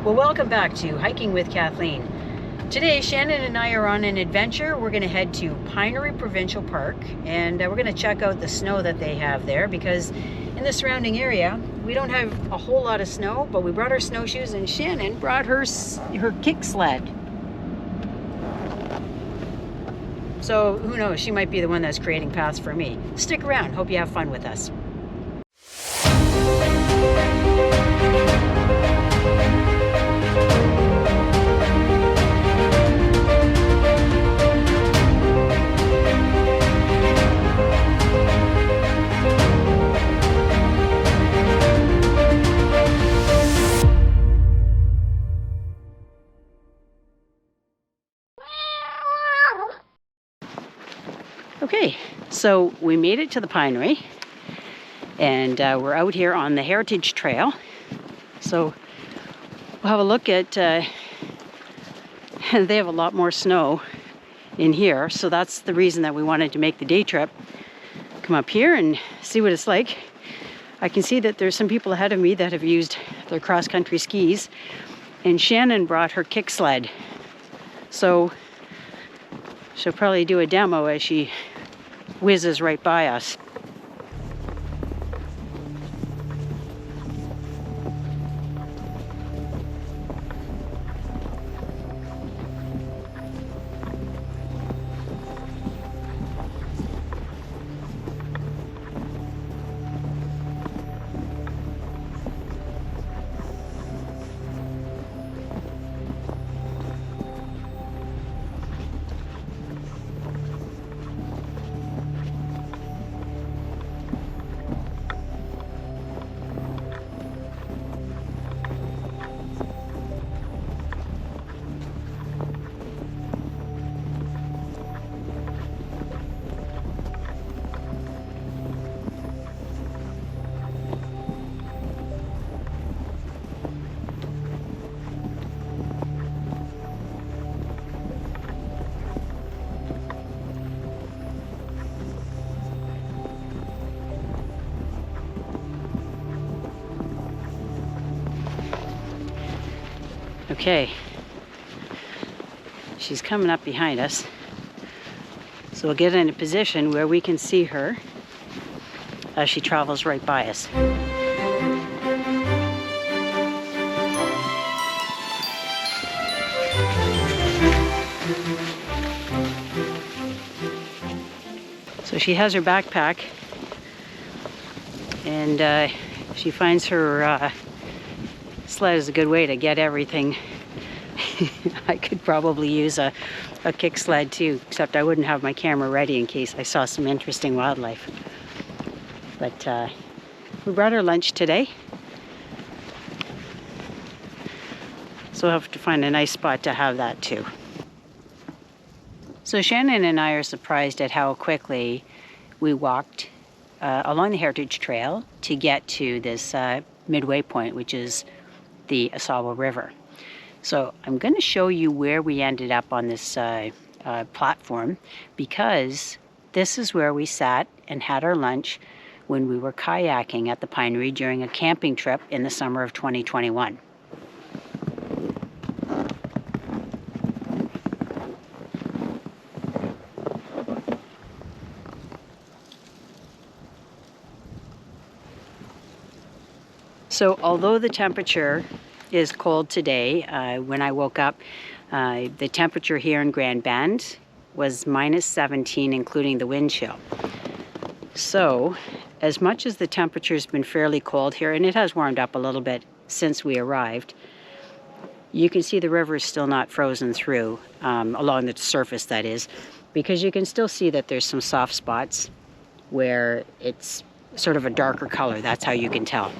Well, welcome back to Hiking with Kathleen. Today, Shannon and I are on an adventure. We're going to head to Pinery Provincial Park, and we're going to check out the snow that they have there, because in the surrounding area, we don't have a whole lot of snow, but we brought our snowshoes, and Shannon brought her kick sled. So who knows, she might be the one that's creating paths for me. Stick around, hope you have fun with us. Okay, so we made it to the Pinery, and we're out here on the Heritage Trail. So we'll have a look at, they have a lot more snow in here, so that's the reason that we wanted to make the day trip. Come up here and see what it's like. I can see that there's some people ahead of me that have used their cross-country skis, and Shannon brought her kick sled. So she'll probably do a demo as she whizzes right by us. Okay, she's coming up behind us, so we'll get in a position where we can see her as she travels right by us. So she has her backpack, and she finds her sled is a good way to get everything. I could probably use a kick sled too, except I wouldn't have my camera ready in case I saw some interesting wildlife. But we brought her lunch today, so we'll have to find a nice spot to have that too. So Shannon and I are surprised at how quickly we walked along the Heritage Trail to get to this midway point, which is the Ausable River. So I'm going to show you where we ended up on this platform, because this is where we sat and had our lunch when we were kayaking at the Pinery during a camping trip in the summer of 2021. So although the temperature is cold today, when I woke up, the temperature here in Grand Bend was -17, including the wind chill. So as much as the temperature's been fairly cold here, and it has warmed up a little bit since we arrived, you can see the river is still not frozen through, along the surface that is, because you can still see that there's some soft spots where it's sort of a darker color. That's how you can tell.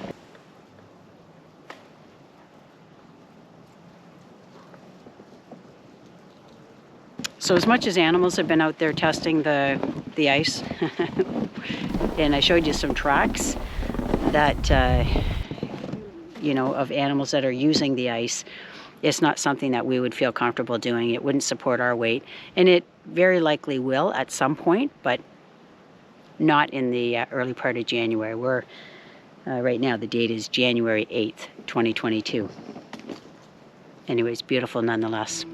So as much as animals have been out there testing the ice, and I showed you some tracks that, you know, of animals that are using the ice, it's not something that we would feel comfortable doing. It wouldn't support our weight, and it very likely will at some point, but not in the early part of January. We're right now, the date is January 8th, 2022. anyways, beautiful nonetheless.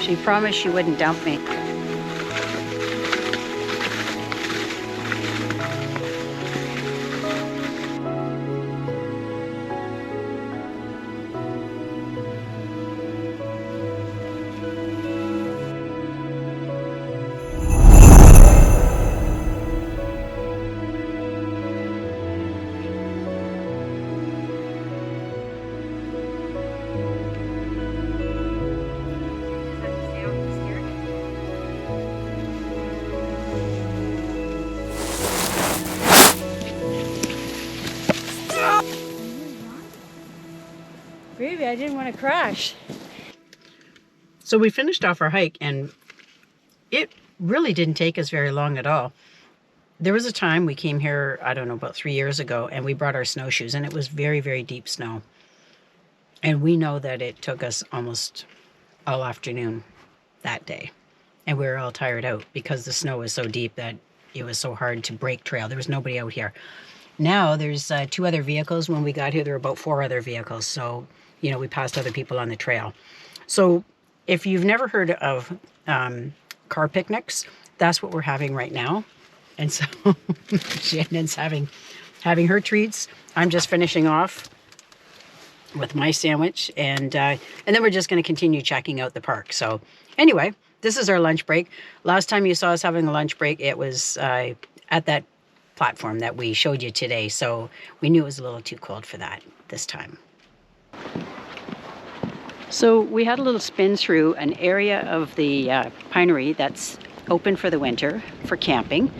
She promised she wouldn't dump me. Baby, I didn't want to crash. So we finished off our hike, and it really didn't take us very long at all. There was a time we came here, I don't know, about 3 years ago, and we brought our snowshoes, and it was very, very deep snow. And we know that it took us almost all afternoon that day. And we were all tired out because the snow was so deep that it was so hard to break trail. There was nobody out here. Now there's 2 other vehicles. When we got here, there were about 4 other vehicles. So, you know, we passed other people on the trail. So if you've never heard of car picnics, that's what we're having right now. And so Shannon's having her treats. I'm just finishing off with my sandwich, and then we're just going to continue checking out the park. So anyway, this is our lunch break. Last time you saw us having a lunch break, it was at that platform that we showed you today. So we knew it was a little too cold for that this time. So we had a little spin through an area of the Pinery that's open for the winter for camping,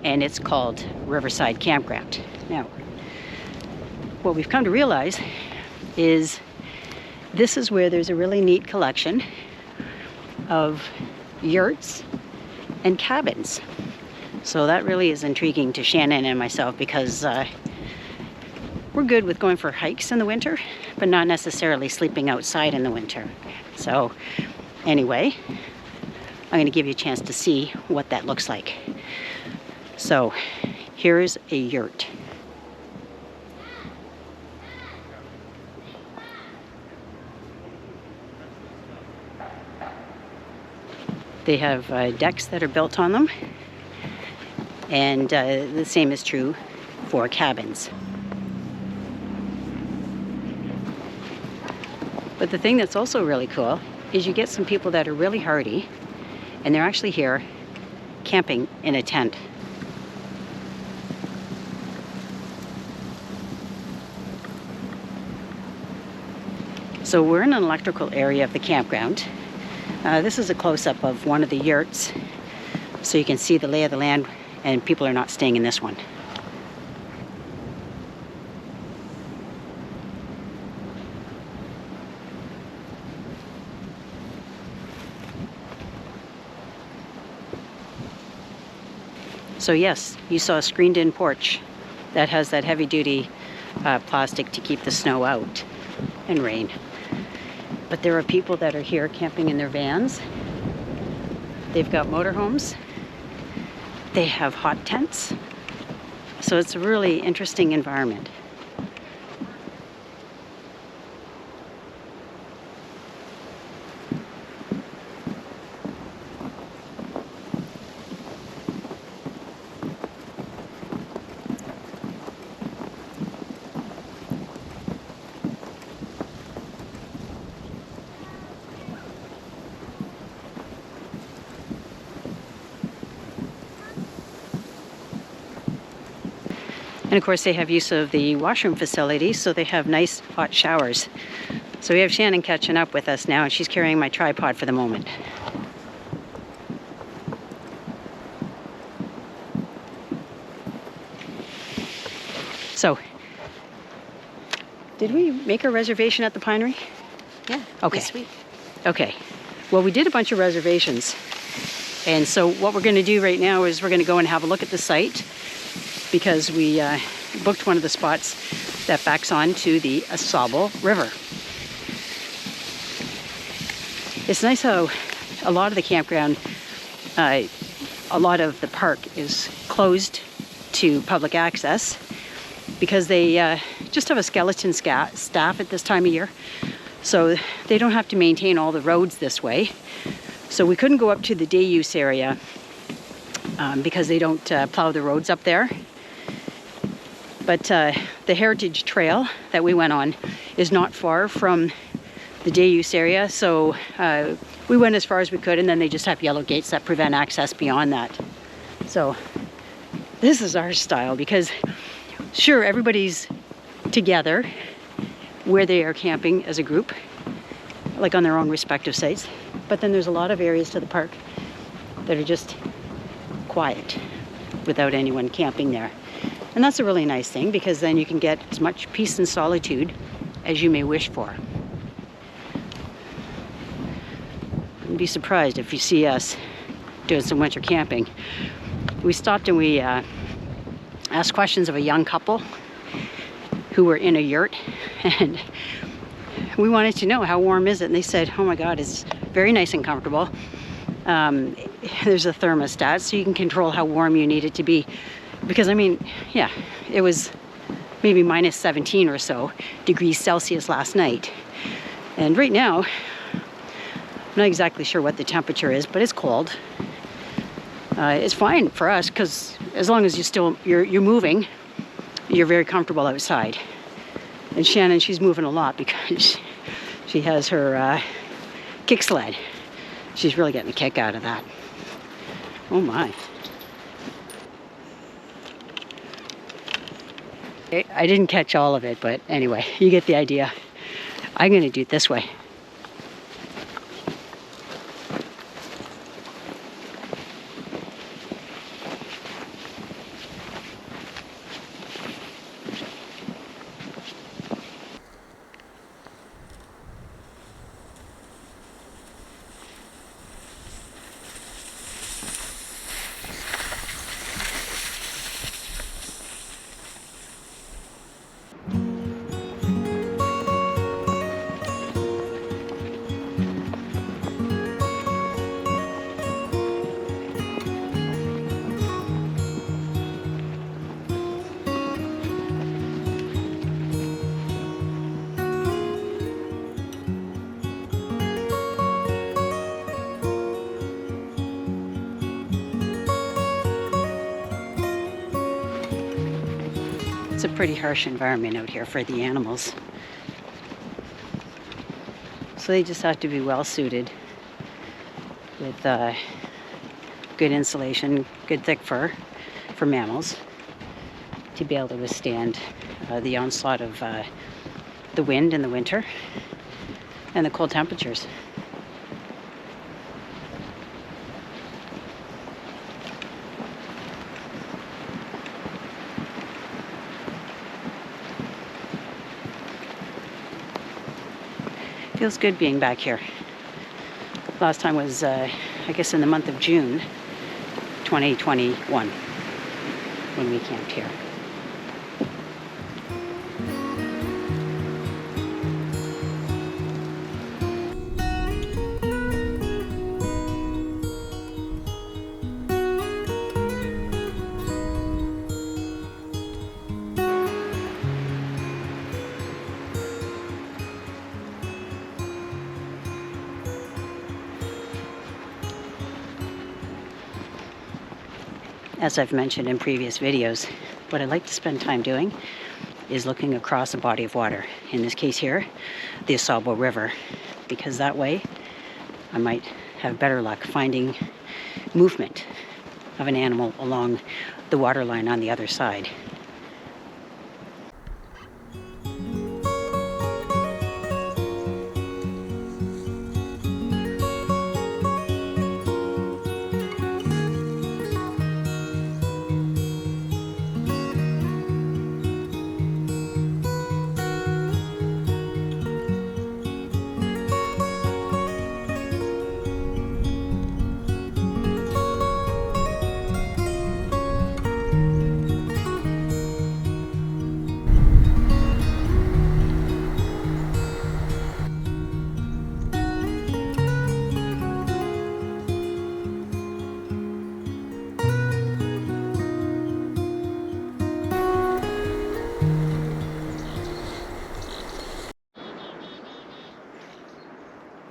and it's called Riverside Campground. Now, what we've come to realize is this is where there's a really neat collection of yurts and cabins. So that really is intriguing to Shannon and myself, because we're good with going for hikes in the winter, but not necessarily sleeping outside in the winter. So anyway, I'm going to give you a chance to see what that looks like. So here's a yurt. They have decks that are built on them, and the same is true for cabins. But the thing that's also really cool is you get some people that are really hardy, and they're actually here camping in a tent. So we're in an electrical area of the campground. This is a close-up of one of the yurts, so you can see the lay of the land, and people are not staying in this one. So yes, you saw a screened-in porch that has that heavy-duty plastic to keep the snow out. and rain. But there are people that are here camping in their vans. They've got motorhomes. They have hot tents. So it's a really interesting environment. And of course they have use of the washroom facility, so they have nice hot showers. So we have Shannon catching up with us now, and she's carrying my tripod for the moment. So, did we make a reservation at the Pinery? Yeah, okay. This week. Okay. Well, we did a bunch of reservations. And so what we're going to do right now is we're going to go and have a look at the site, because we booked one of the spots that backs onto the Ausable River. It's nice how a lot of the campground, a lot of the park is closed to public access because they just have a skeleton staff at this time of year. So they don't have to maintain all the roads this way. So we couldn't go up to the day use area because they don't plow the roads up there. But the Heritage Trail that we went on is not far from the day use area, so we went as far as we could, and then they just have yellow gates that prevent access beyond that. So this is our style, because sure, everybody's together where they are camping as a group, like on their own respective sites, but then there's a lot of areas to the park that are just quiet without anyone camping there. And that's a really nice thing, because then you can get as much peace and solitude as you may wish for. Wouldn't be surprised if you see us doing some winter camping. We stopped and we asked questions of a young couple who were in a yurt, and we wanted to know, how warm is it? And they said, oh my God, it's very nice and comfortable. There's a thermostat, so you can control how warm you need it to be. Because I mean, yeah, it was maybe minus 17 or so degrees Celsius last night. And right now, I'm not exactly sure what the temperature is, but it's cold. It's fine for us, because as long as you're moving, you're very comfortable outside. And Shannon, she's moving a lot because she has her kicksled. She's really getting a kick out of that. Oh my. I didn't catch all of it, but anyway, you get the idea. I'm going to do it this way. It's a pretty harsh environment out here for the animals. So they just have to be well suited with good insulation, good thick fur for mammals to be able to withstand the onslaught of the wind in the winter and the cold temperatures. Feels good being back here. Last time was, I guess, in the month of June 2021 when we camped here. as I've mentioned in previous videos, what I like to spend time doing is looking across a body of water. In this case here, the Ausable River, because that way I might have better luck finding movement of an animal along the water line on the other side.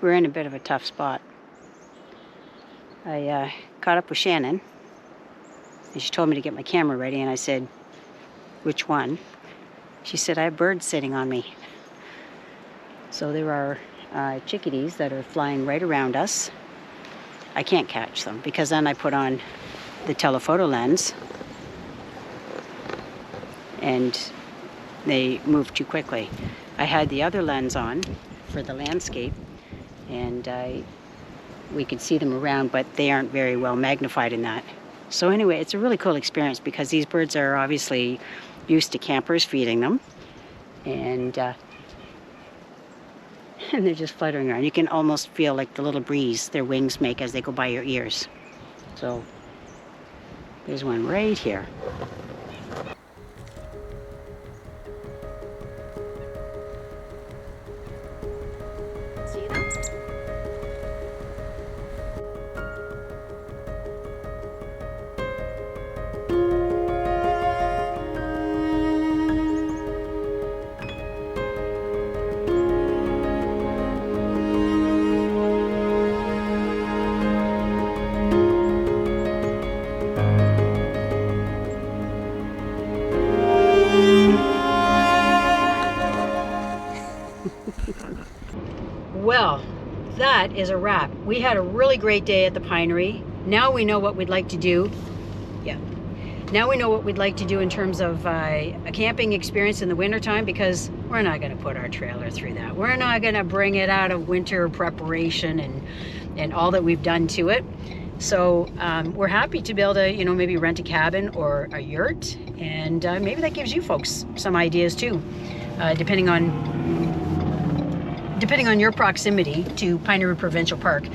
We're in a bit of a tough spot. I caught up with Shannon, and she told me to get my camera ready, and I said, which one? She said, I have birds sitting on me. So there are chickadees that are flying right around us. I can't catch them because then I put on the telephoto lens and they move too quickly. I had the other lens on for the landscape, and we could see them around, but they aren't very well magnified in that. So anyway, it's a really cool experience because these birds are obviously used to campers feeding them, and they're just fluttering around. You can almost feel like the little breeze their wings make as they go by your ears. So there's one right here. See them? Well, that is a wrap. We had a really great day at the Pinery. Now we know what we'd like to do. Yeah. Now we know what we'd like to do in terms of a camping experience in the wintertime, because we're not going to put our trailer through that. We're not going to bring it out of winter preparation and all that we've done to it. So we're happy to be able to, you know, maybe rent a cabin or a yurt, and maybe that gives you folks some ideas too, depending on your proximity to Pinery Provincial Park.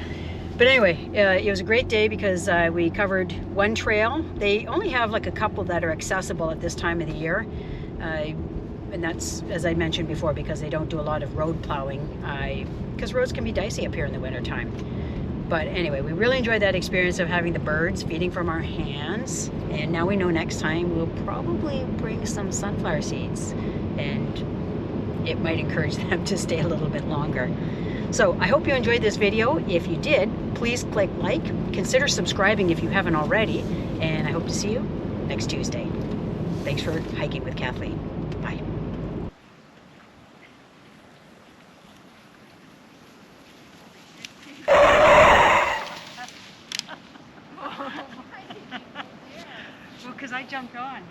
But anyway, it was a great day because we covered one trail. They only have like a couple that are accessible at this time of the year. And that's, as I mentioned before, because they don't do a lot of road plowing, because roads can be dicey up here in the wintertime. But anyway, we really enjoyed that experience of having the birds feeding from our hands. And now we know next time we'll probably bring some sunflower seeds, and it might encourage them to stay a little bit longer. So I hope you enjoyed this video. If you did, please click like, consider subscribing if you haven't already, and I hope to see you next Tuesday. Thanks for hiking with Kathleen. Bye. Well, because I jumped on.